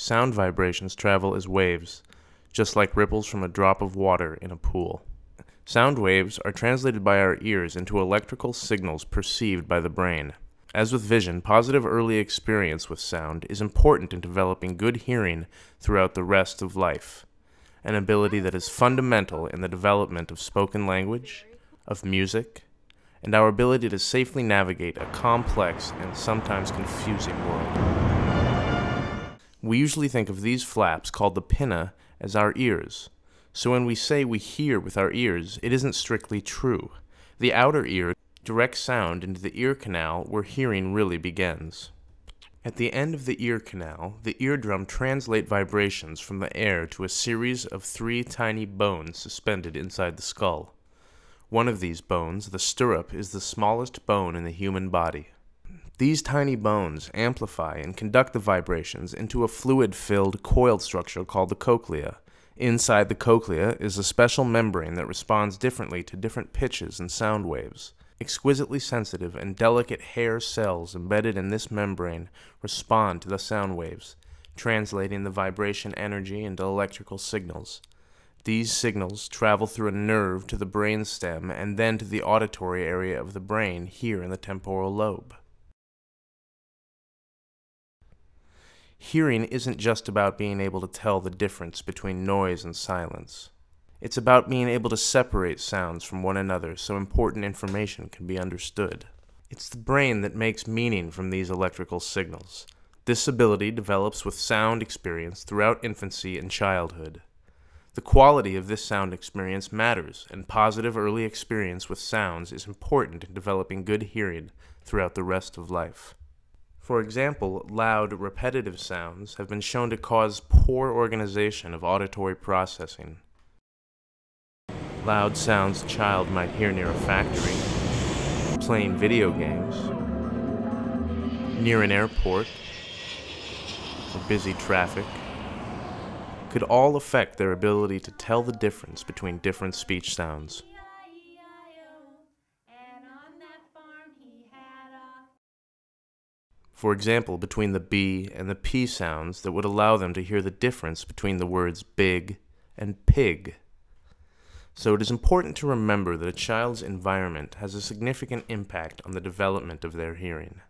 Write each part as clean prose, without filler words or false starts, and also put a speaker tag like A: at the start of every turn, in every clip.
A: Sound vibrations travel as waves, just like ripples from a drop of water in a pool. Sound waves are translated by our ears into electrical signals perceived by the brain. As with vision, positive early experience with sound is important in developing good hearing throughout the rest of life, an ability that is fundamental in the development of spoken language, of music, and our ability to safely navigate a complex and sometimes confusing world. We usually think of these flaps, called the pinna, as our ears. So when we say we hear with our ears, it isn't strictly true. The outer ear directs sound into the ear canal where hearing really begins. At the end of the ear canal, the eardrum translates vibrations from the air to a series of 3 tiny bones suspended inside the skull. One of these bones, the stirrup, is the smallest bone in the human body. These tiny bones amplify and conduct the vibrations into a fluid-filled, coiled structure called the cochlea. Inside the cochlea is a special membrane that responds differently to different pitches and sound waves. Exquisitely sensitive and delicate hair cells embedded in this membrane respond to the sound waves, translating the vibration energy into electrical signals. These signals travel through a nerve to the brain stem and then to the auditory area of the brain here in the temporal lobe. Hearing isn't just about being able to tell the difference between noise and silence. It's about being able to separate sounds from one another so important information can be understood. It's the brain that makes meaning from these electrical signals. This ability develops with sound experience throughout infancy and childhood. The quality of this sound experience matters, and positive early experience with sounds is important in developing good hearing throughout the rest of life. For example, loud, repetitive sounds have been shown to cause poor organization of auditory processing. Loud sounds a child might hear near a factory, playing video games, near an airport, or busy traffic, could all affect their ability to tell the difference between different speech sounds. For example, between the B and the P sounds that would allow them to hear the difference between the words big and pig. So it is important to remember that a child's environment has a significant impact on the development of their hearing.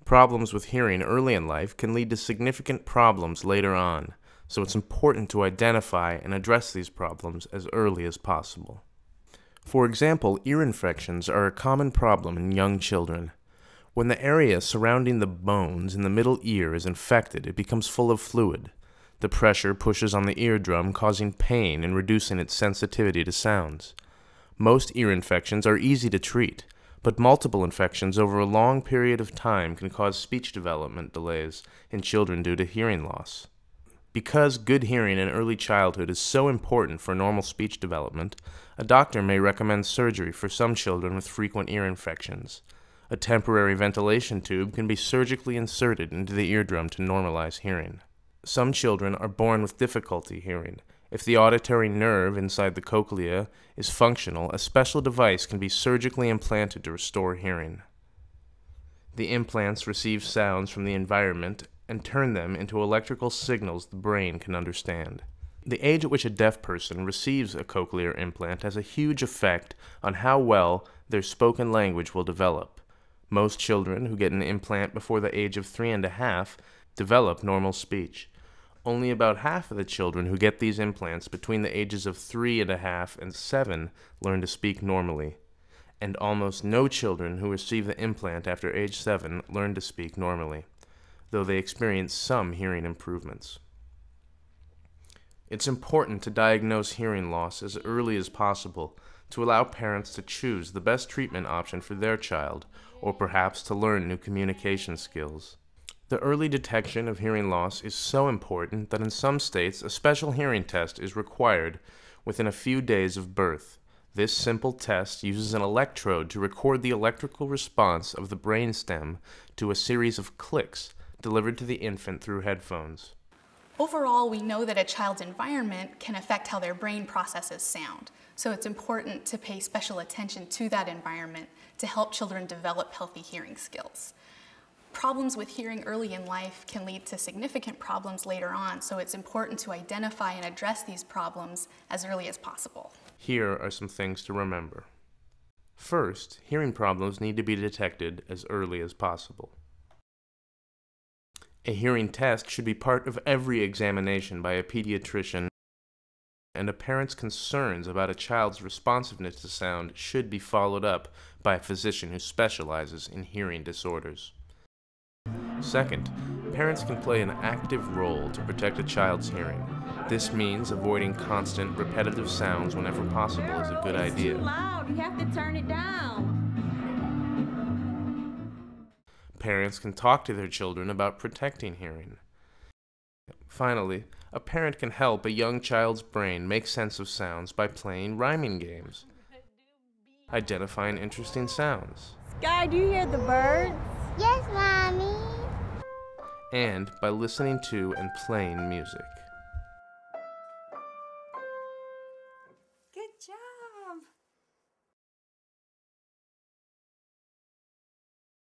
A: Problems with hearing early in life can lead to significant problems later on, so it's important to identify and address these problems as early as possible. For example, ear infections are a common problem in young children. When the area surrounding the bones in the middle ear is infected, it becomes full of fluid. The pressure pushes on the eardrum, causing pain and reducing its sensitivity to sounds. Most ear infections are easy to treat, but multiple infections over a long period of time can cause speech development delays in children due to hearing loss. Because good hearing in early childhood is so important for normal speech development, a doctor may recommend surgery for some children with frequent ear infections. A temporary ventilation tube can be surgically inserted into the eardrum to normalize hearing. Some children are born with difficulty hearing. If the auditory nerve inside the cochlea is functional, a special device can be surgically implanted to restore hearing. The implants receive sounds from the environment and turn them into electrical signals the brain can understand. The age at which a deaf person receives a cochlear implant has a huge effect on how well their spoken language will develop. Most children who get an implant before the age of 3.5 develop normal speech. Only about half of the children who get these implants between the ages of 3.5 and 7 learn to speak normally. And almost no children who receive the implant after age 7 learn to speak normally, though they experience some hearing improvements. It's important to diagnose hearing loss as early as possible to allow parents to choose the best treatment option for their child, or perhaps to learn new communication skills. The early detection of hearing loss is so important that in some states a special hearing test is required within a few days of birth. This simple test uses an electrode to record the electrical response of the brainstem to a series of clicks delivered to the infant through headphones.
B: Overall, we know that a child's environment can affect how their brain processes sound, so it's important to pay special attention to that environment to help children develop healthy hearing skills. Problems with hearing early in life can lead to significant problems later on, so it's important to identify and address these problems as early as possible.
A: Here are some things to remember. First, hearing problems need to be detected as early as possible. A hearing test should be part of every examination by a pediatrician, and a parent's concerns about a child's responsiveness to sound should be followed up by a physician who specializes in hearing disorders. Second, parents can play an active role to protect a child's hearing. This means avoiding constant, repetitive sounds whenever possible is a good idea.
C: It's too loud. You have to turn it down.
A: Parents can talk to their children about protecting hearing. Finally, a parent can help a young child's brain make sense of sounds by playing rhyming games, identifying interesting sounds,
C: Sky, do you hear the birds?
D: Yes, Mommy.
A: and by listening to and playing music.
C: Good job.